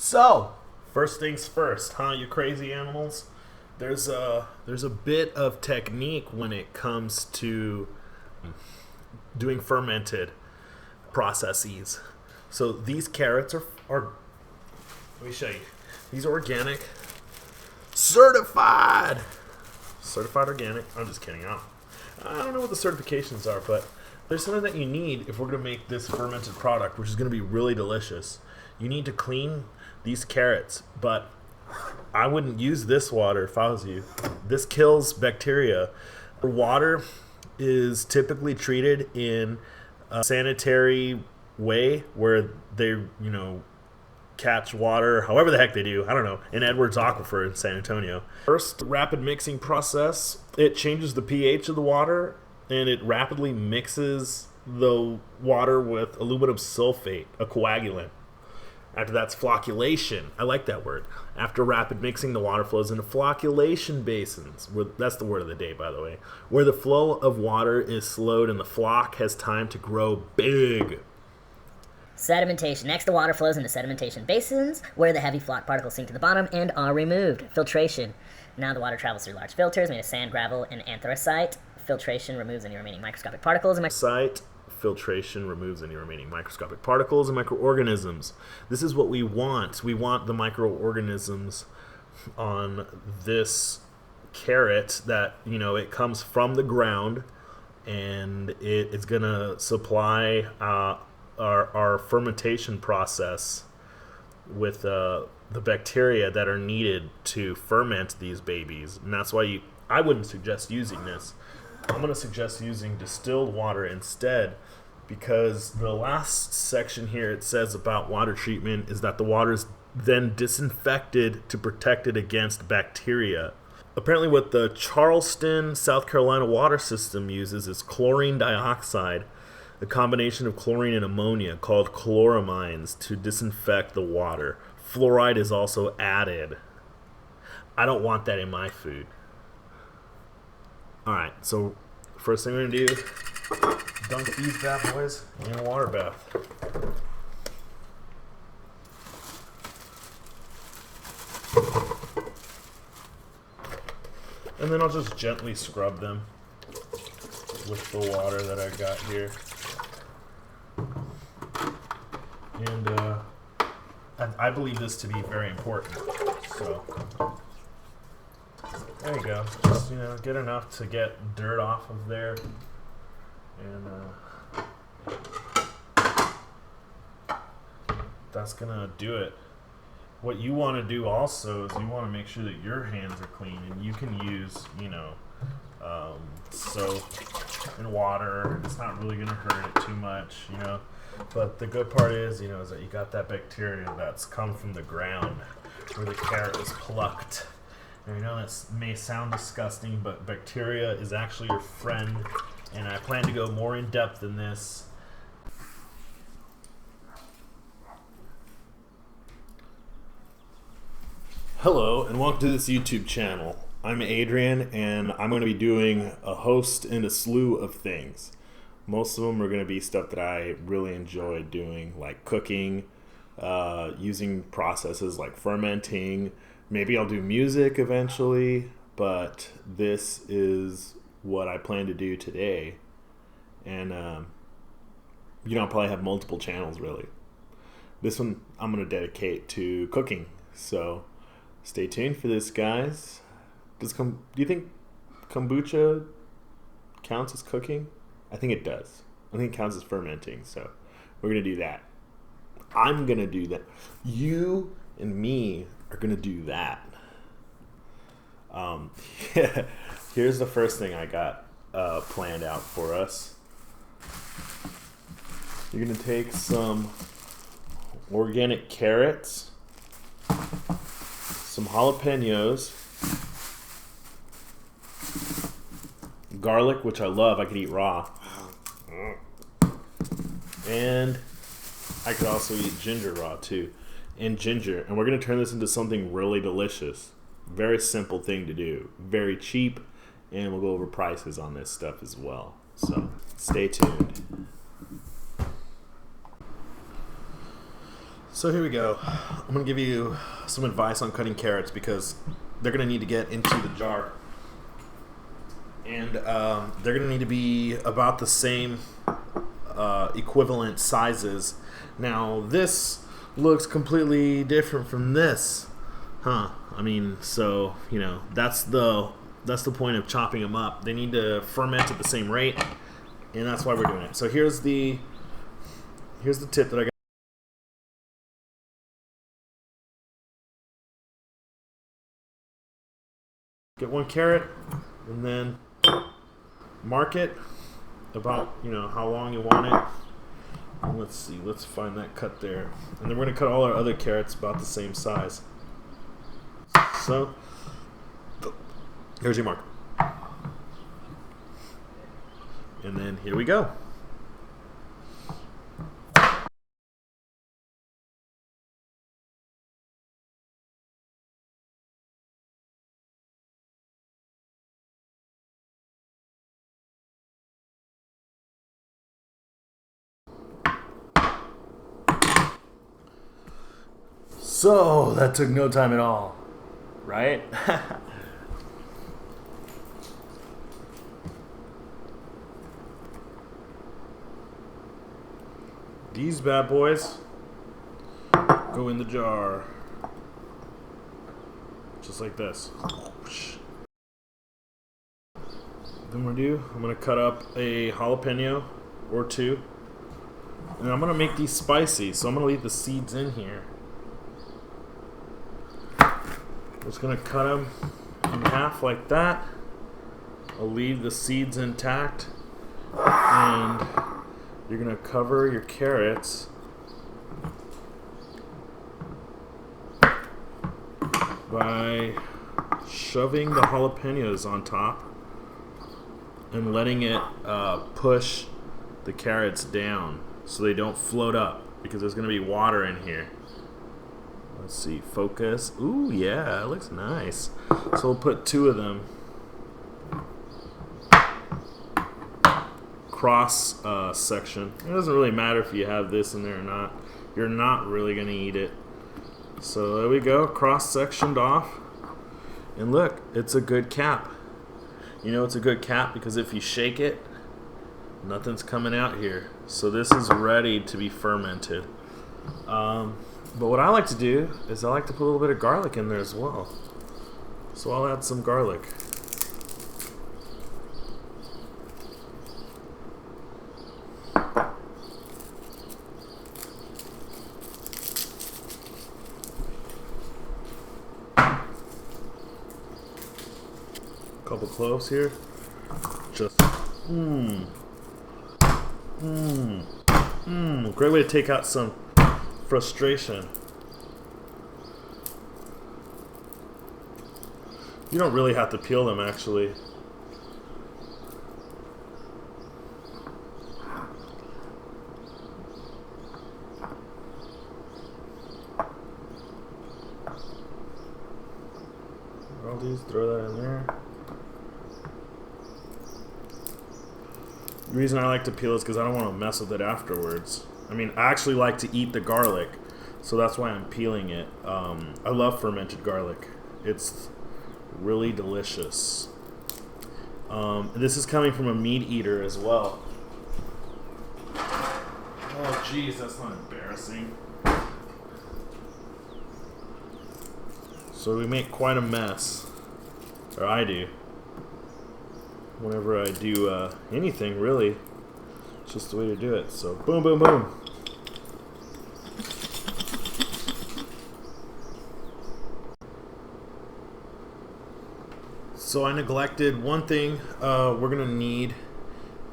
So, first things first, huh, you crazy animals? There's a bit of technique when it comes to doing fermented processes. So these carrots are let me show you. These are organic, certified organic. I'm just kidding. I don't know what the certifications are, but there's something that you need if we're going to make this fermented product, which is going to be really delicious. You need to clean these carrots, but I wouldn't use this water if I was you. This kills bacteria. The water is typically treated in a sanitary way where they catch water, however the heck they do. I don't know, in Edwards Aquifer in San Antonio. First, rapid mixing process. It changes the pH of the water and it rapidly mixes the water with aluminum sulfate, a coagulant. After that's flocculation. I like that word. After rapid mixing, the water flows into flocculation basins. That's the word of the day, by the way. Where the flow of water is slowed and the flock has time to grow big. Sedimentation. Next, the water flows into sedimentation basins, where the heavy flock particles sink to the bottom and are removed. Filtration. Now the water travels through large filters made of sand, gravel, and anthracite. Filtration removes any remaining microscopic particles. Filtration removes any remaining microscopic particles and microorganisms. This is what we want. We want the microorganisms on this carrot that, it comes from the ground and it is going to supply our fermentation process with the bacteria that are needed to ferment these babies. And that's why I wouldn't suggest using this. I'm going to suggest using distilled water instead, because the last section here it says about water treatment is that the water is then disinfected to protect it against bacteria. Apparently what the Charleston, South Carolina water system uses is chlorine dioxide, a combination of chlorine and ammonia called chloramines to disinfect the water. Fluoride is also added. I don't want that in my food. Alright, so first thing we're going to do, dunk these bad boys in a water bath. And then I'll just gently scrub them with the water that I got here. And I believe this to be very important. So there you go. Just, get enough to get dirt off of there. And that's going to do it. What you want to do also is you want to make sure that your hands are clean. And you can use, soap and water. It's not really going to hurt it too much, But the good part is, is that you got that bacteria that's come from the ground where the carrot was plucked. And that may sound disgusting, but bacteria is actually your friend, and I plan to go more in depth in this. Hello, and welcome to this YouTube channel. I'm Adrian, and I'm going to be doing a host and a slew of things. Most of them are going to be stuff that I really enjoy doing, like cooking, using processes like fermenting. Maybe I'll do music eventually, but this is what I plan to do today. And, I'll probably have multiple channels, really. This one I'm going to dedicate to cooking. So stay tuned for this, guys. Do you think kombucha counts as cooking? I think it does. I think it counts as fermenting. So we're going to do that. I'm going to do that. You and me are going to do that. Here's the first thing I got planned out for us. You're going to take some organic carrots, some jalapenos, garlic, which I love. I could eat raw. And I could also eat ginger raw too. And ginger. And we're going to turn this into something really delicious. Very simple thing to do. Very cheap. And we'll go over prices on this stuff as well. So stay tuned. So here we go. I'm going to give you some advice on cutting carrots because they're going to need to get into the jar. And they're going to need to be about the same equivalent sizes. Now this looks completely different from this. Huh. I mean, so, you know, that's the point of chopping them up. They need to ferment at the same rate, and that's why we're doing it. So here's the tip that I got. Get one carrot and then mark it about, you know, how long you want it. And let's see, let's find that cut there. And then we're going to cut all our other carrots about the same size. So here's your mark. And then here we go. So that took no time at all, right? These bad boys go in the jar, just like this. Then what I'm gonna cut up a jalapeno or two, and I'm gonna make these spicy. So I'm gonna leave the seeds in here. Just gonna cut them in half like that. I'll leave the seeds intact, and you're gonna cover your carrots by shoving the jalapenos on top and letting it push the carrots down so they don't float up, because there's gonna be water in here. Let's see, focus. Ooh, yeah, it looks nice. So we'll put two of them cross section. It doesn't really matter if you have this in there or not. You're not really going to eat it. So there we go, cross sectioned off. And look, it's a good cap. You know it's a good cap because if you shake it, nothing's coming out here. So this is ready to be fermented. But what I like to do is I like to put a little bit of garlic in there as well. So I'll add some garlic. Couple cloves here. Just great way to take out some frustration. You don't really have to peel them, actually. All these, throw that in there. The reason I like to peel is because I don't want to mess with it afterwards. I mean, I actually like to eat the garlic, so that's why I'm peeling it. I love fermented garlic. It's really delicious. This is coming from a meat eater as well. Oh, geez, that's not embarrassing. So we make quite a mess, or I do. Whenever I do anything, really. It's just the way to do it. So boom, boom, boom. So I neglected one thing we're gonna need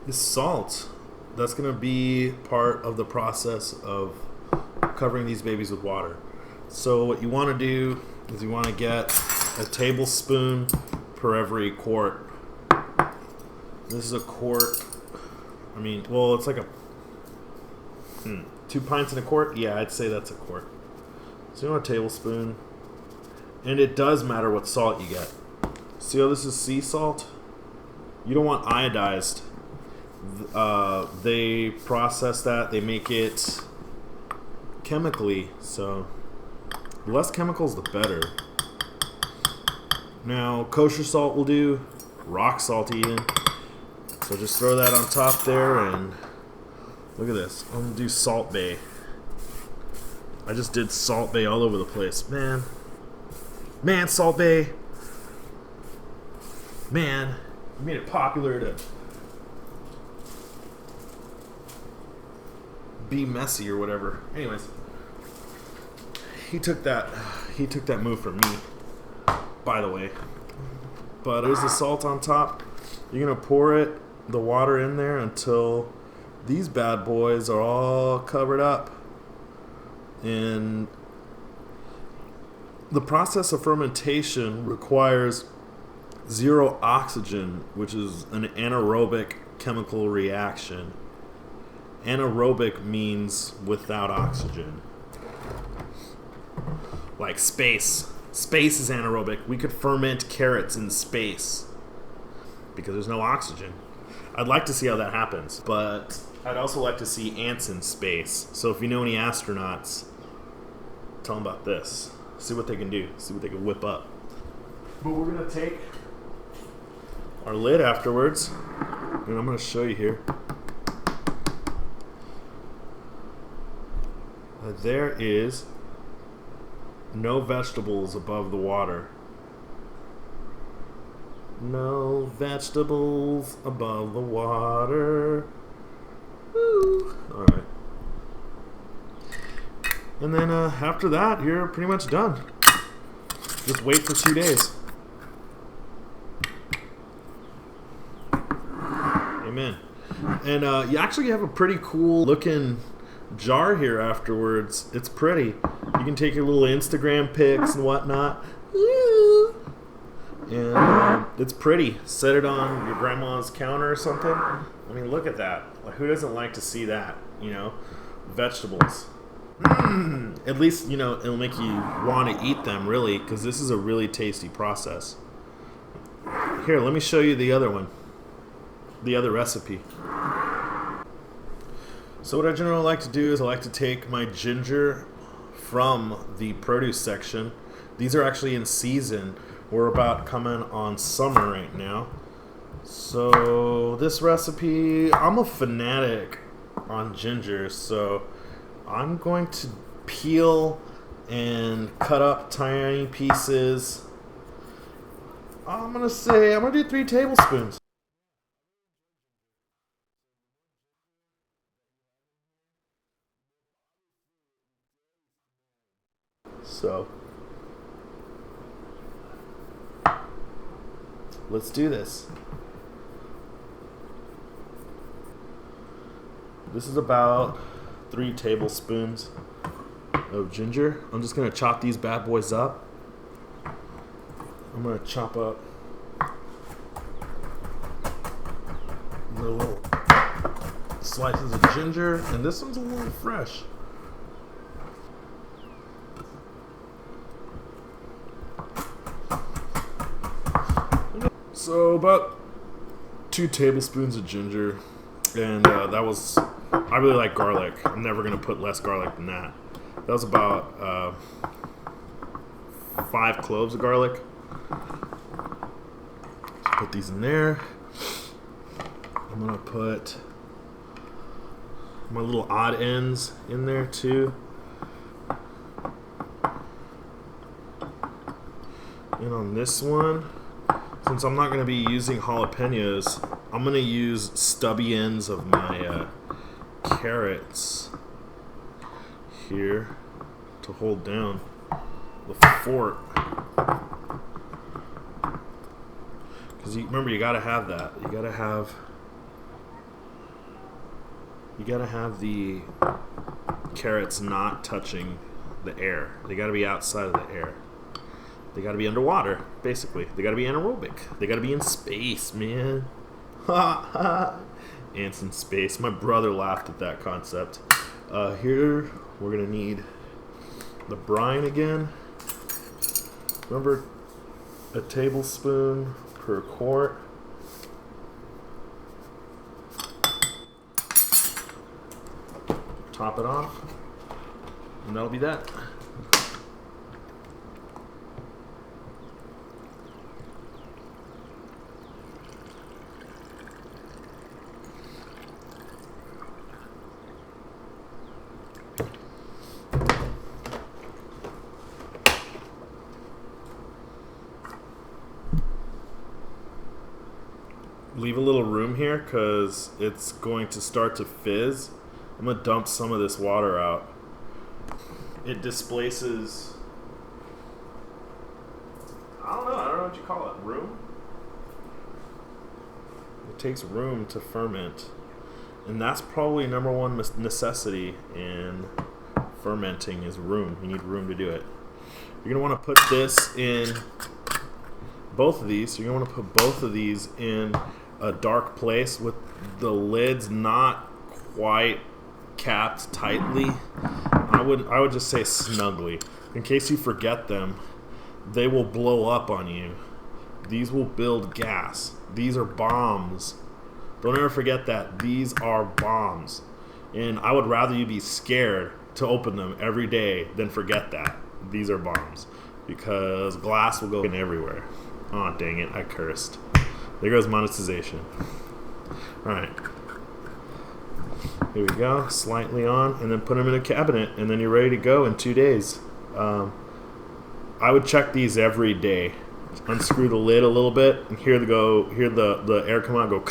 is salt. That's gonna be part of the process of covering these babies with water. So what you wanna do is you wanna get a tablespoon per every quart. This is a quart. I mean, well, it's like a 2 pints in a quart. Yeah, I'd say that's a quart. So you want a tablespoon, and it does matter what salt you get. See how this is sea salt? You don't want iodized. They process that. They make it chemically, so the less chemicals the better. Now kosher salt will do, rock salt even. So just throw that on top there, and look at this. I'm gonna do Salt Bay. I just did Salt Bay all over the place. Man, Salt Bay. Man, you made it popular to be messy or whatever. Anyways, he took that move from me, by the way. But there's the salt on top. You're gonna pour the water in there until these bad boys are all covered up. And the process of fermentation requires zero oxygen, which is an anaerobic chemical reaction. Anaerobic means without oxygen. Like space. Space is anaerobic. We could ferment carrots in space because there's no oxygen. I'd like to see how that happens, but I'd also like to see ants in space. So if you know any astronauts, tell them about this. See what they can do. See what they can whip up. But we're going to take our lid afterwards, and I'm going to show you here. There is no vegetables above the water. No vegetables above the water. Woo. Alright. And then after that, you're pretty much done. Just wait for 2 days. Amen. And you actually have a pretty cool looking jar here afterwards. It's pretty. You can take your little Instagram pics and whatnot. And it's pretty. Set it on your grandma's counter or something. I mean, look at that. Like, who doesn't like to see that? You know, vegetables. At least, you know, it'll make you want to eat them, really, because this is a really tasty process. Here, let me show you the other one. The other recipe. So what I generally like to do is I like to take my ginger from the produce section. These are actually in season. We're about coming on summer right now. So this recipe, I'm a fanatic on ginger, so I'm going to peel and cut up tiny pieces. I'm going to do 3 tablespoons. So let's do this. This is about 3 tablespoons of ginger. I'm just going to chop these bad boys up. I'm going to chop up the little slices of ginger, and this one's a little fresh. So about 2 tablespoons of ginger, and I really like garlic. I'm never going to put less garlic than that. That was about 5 cloves of garlic. Just put these in there. I'm going to put my little odd ends in there too. And on this one, since I'm not going to be using jalapenos, I'm going to use stubby ends of my carrots here to hold down the fort. Because remember, you got to have that. You got to have the carrots not touching the air. They got to be outside of the air. They got to be underwater, basically. They got to be anaerobic. They got to be in space, man. Ha ha. Ants in space. My brother laughed at that concept. Here, we're going to need the brine again. Remember, a tablespoon per quart. Top it off. And that'll be that. Leave a little room here because it's going to start to fizz. I'm going to dump some of this water out. It displaces, I don't know what you call it, room? It takes room to ferment. And that's probably number one necessity in fermenting is room. You need room to do it. You're going to want to put this in both of these. So you're going to want to put both of these in a dark place with the lids not quite capped tightly. I would just say snugly. In case you forget them, they will blow up on you. These will build gas. These are bombs. Don't ever forget that. These are bombs. And I would rather you be scared to open them every day than forget that. These are bombs. Because glass will go in everywhere. Oh, dang it. I cursed. There goes monetization. Alright. Here we go. Slightly on. And then put them in a cabinet. And then you're ready to go in 2 days. I would check these every day. Unscrew the lid a little bit. And hear the air come out and go.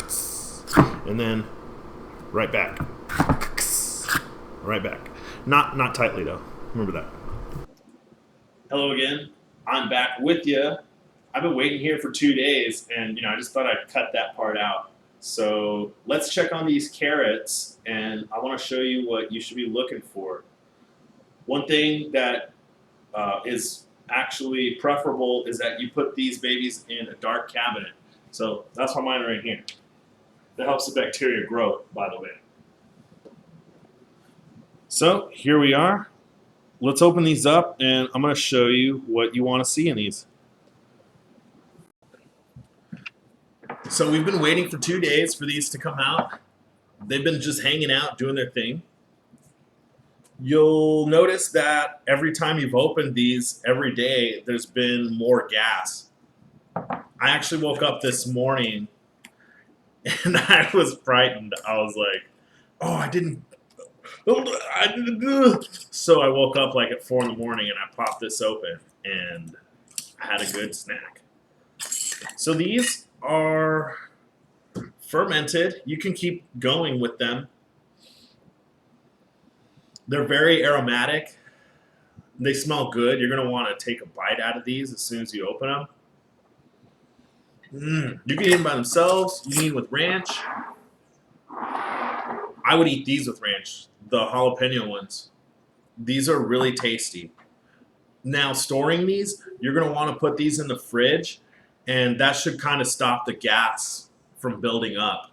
And then right back. Right back. Not tightly though. Remember that. Hello again. I'm back with you. I've been waiting here for 2 days, and I just thought I'd cut that part out. So let's check on these carrots, and I want to show you what you should be looking for. One thing that is actually preferable is that you put these babies in a dark cabinet. So that's why mine are in here. That helps the bacteria grow, by the way. So here we are. Let's open these up, and I'm going to show you what you want to see in these. So we've been waiting for 2 days for these to come out. They've been just hanging out, doing their thing. You'll notice that every time you've opened these, every day, there's been more gas. I actually woke up this morning, and I was frightened. I was like, oh, I didn't. So I woke up like at 4 in the morning, and I popped this open, and I had a good snack. So these are fermented. You can keep going with them. They're very aromatic. They smell good. You're going to want to take a bite out of these as soon as you open them. You can eat them by themselves. You can eat them with ranch. I would eat these with ranch, the jalapeno ones. These are really tasty. Now, storing these, you're going to want to put these in the fridge, and that should kind of stop the gas from building up.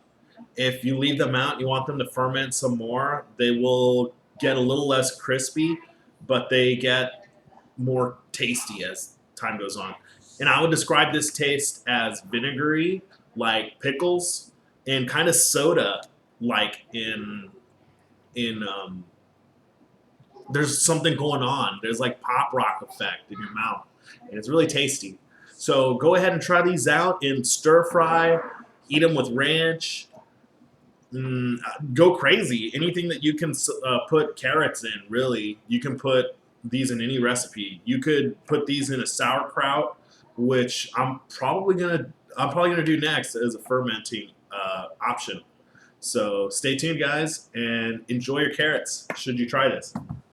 If you leave them out, you want them to ferment some more, they will get a little less crispy, but they get more tasty as time goes on. And I would describe this taste as vinegary, like pickles, and kind of soda, like in there's something going on. There's like pop rock effect in your mouth, and it's really tasty. So go ahead and try these out in stir fry, eat them with ranch, go crazy. Anything that you can put carrots in, really, you can put these in any recipe. You could put these in a sauerkraut, which I'm probably gonna do next as a fermenting option. So stay tuned, guys, and enjoy your carrots should you try this.